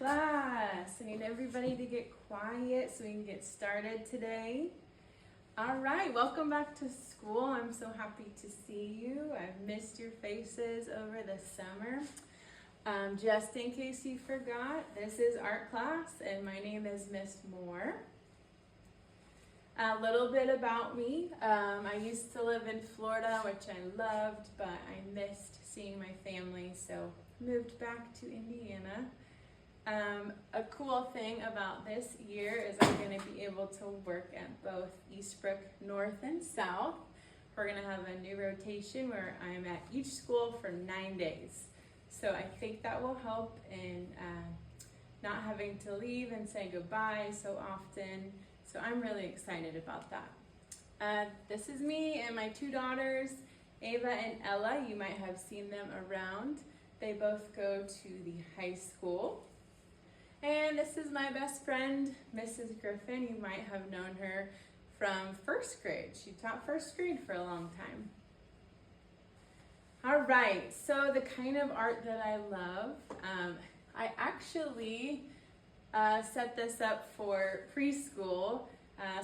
class. I need everybody to get quiet so we can get started today. All right, welcome back to school. I'm so happy to see you. I've missed your faces over the summer. Just in case you forgot, this is art class and my name is Miss Moore. A little bit about me. I used to live in Florida, which I loved, but I missed seeing my family, so moved back to Indiana. A cool thing about this year is I'm going to be able to work at both Eastbrook North and South. We're going to have a new rotation where I'm at each school for 9 days. So I think that will help in not having to leave and say goodbye so often. So I'm really excited about that. This is me and my two daughters, Ava and Ella. You might have seen them around. They both go to the high school. And this is my best friend, Mrs. Griffin. You might have known her from first grade. She taught first grade for a long time. All right, so the kind of art that I love, I actually set this up for preschool.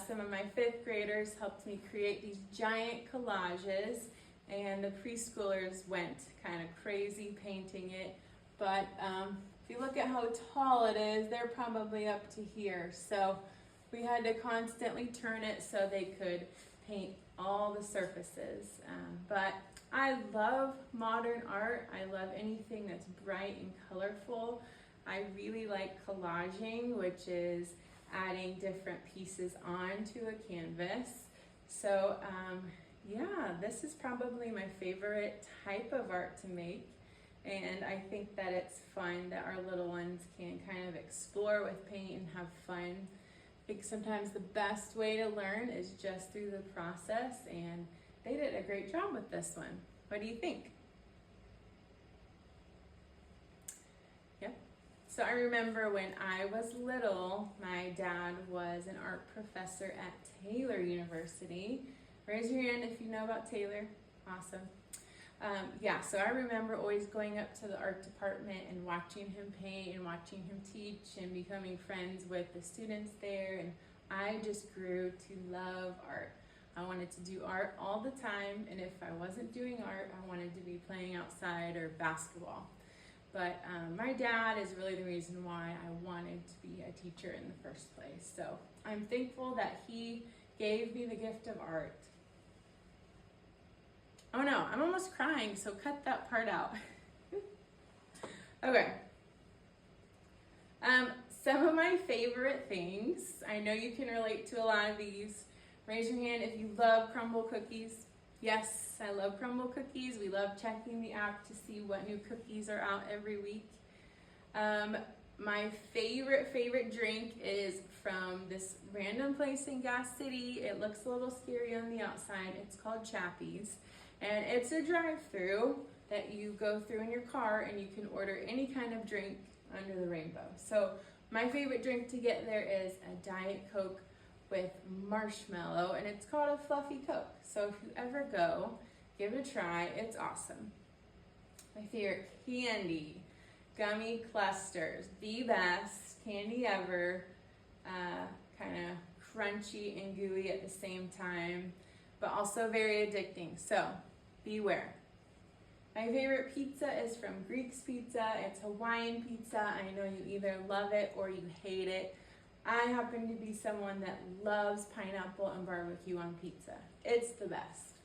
Some of my fifth graders helped me create these giant collages, and the preschoolers went kind of crazy painting it. But if you look at how tall it is, they're probably up to here. So we had to constantly turn it so they could paint all the surfaces. But I love modern art. I love anything that's bright and colorful. I really like collaging, which is adding different pieces onto a canvas. So yeah, this is probably my favorite type of art to make. And I think that it's fun that our little ones can kind of explore with paint and have fun. I think sometimes the best way to learn is just through the process, and they did a great job with this one. What do you think? Yep. So I remember when I was little, my dad was an art professor at Taylor University. Raise your hand if you know about Taylor. Awesome. Yeah, so I remember always going up to the art department and watching him paint and watching him teach and becoming friends with the students there, and I just grew to love art. I wanted to do art all the time, and if I wasn't doing art, I wanted to be playing outside or basketball. But my dad is really the reason why I wanted to be a teacher in the first place. So I'm thankful that he gave me the gift of art. Oh no, I'm almost crying, so cut that part out. Okay. Some of my favorite things, I know you can relate to a lot of these. Raise your hand if you love crumble cookies. Yes, I love crumble cookies. We love checking the app to see what new cookies are out every week. My favorite drink is from this random place in Gas City. It looks a little scary on the outside. It's called Chappie's. And it's a drive-through that you go through in your car, and you can order any kind of drink under the rainbow. So my favorite drink to get there is a Diet Coke with marshmallow, and it's called a Fluffy Coke. So if you ever go, give it a try. It's awesome. My favorite candy, gummy clusters, the best candy ever. Kind of crunchy and gooey at the same time, but also very addicting. So beware. My favorite pizza is from Greek's Pizza. It's Hawaiian pizza. I know you either love it or you hate it. I happen to be someone that loves pineapple and barbecue on pizza. It's the best.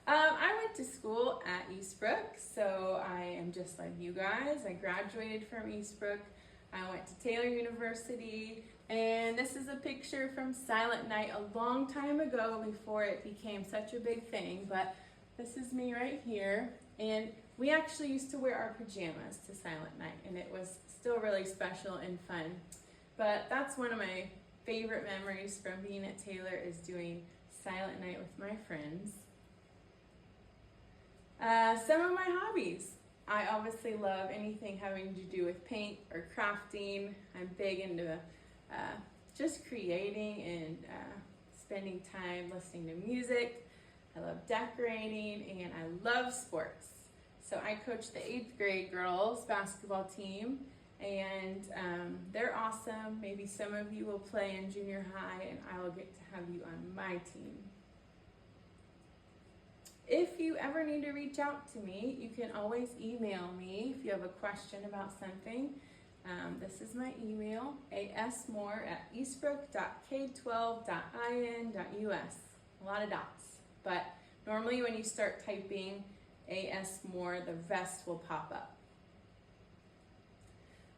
I went to school at Eastbrook, so I am just like you guys. I graduated from Eastbrook. I went to Taylor University, and this is a picture from Silent Night a long time ago before it became such a big thing, but this is me right here, and we actually used to wear our pajamas to Silent Night, and it was still really special and fun. But that's one of my favorite memories from being at Taylor, is doing Silent Night with my friends. Some of my hobbies. I obviously love anything having to do with paint or crafting. I'm big into just creating and spending time listening to music. I love decorating, and I love sports. So I coach the 8th grade girls basketball team, and they're awesome. Maybe some of you will play in junior high, and I will get to have you on my team. If you ever need to reach out to me, you can always email me if you have a question about something. This is my email, asmore@eastbrook.k12.in.us. A lot of dots, but normally when you start typing asmore, the rest will pop up.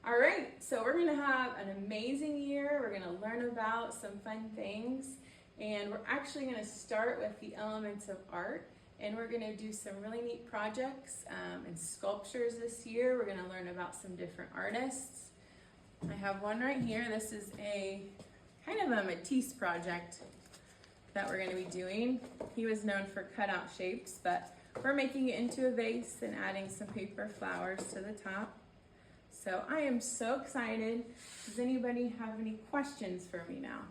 All right, so we're gonna have an amazing year. We're gonna learn about some fun things, and we're actually gonna start with the elements of art, and we're gonna do some really neat projects and sculptures this year. We're gonna learn about some different artists. I have one right here. This is a kind of a Matisse project that we're gonna be doing. He was known for cutout shapes, but we're making it into a vase and adding some paper flowers to the top. So I am so excited. Does anybody have any questions for me now?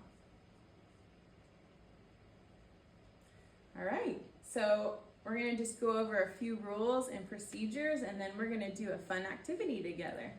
All right, so we're gonna just go over a few rules and procedures, and then we're gonna do a fun activity together.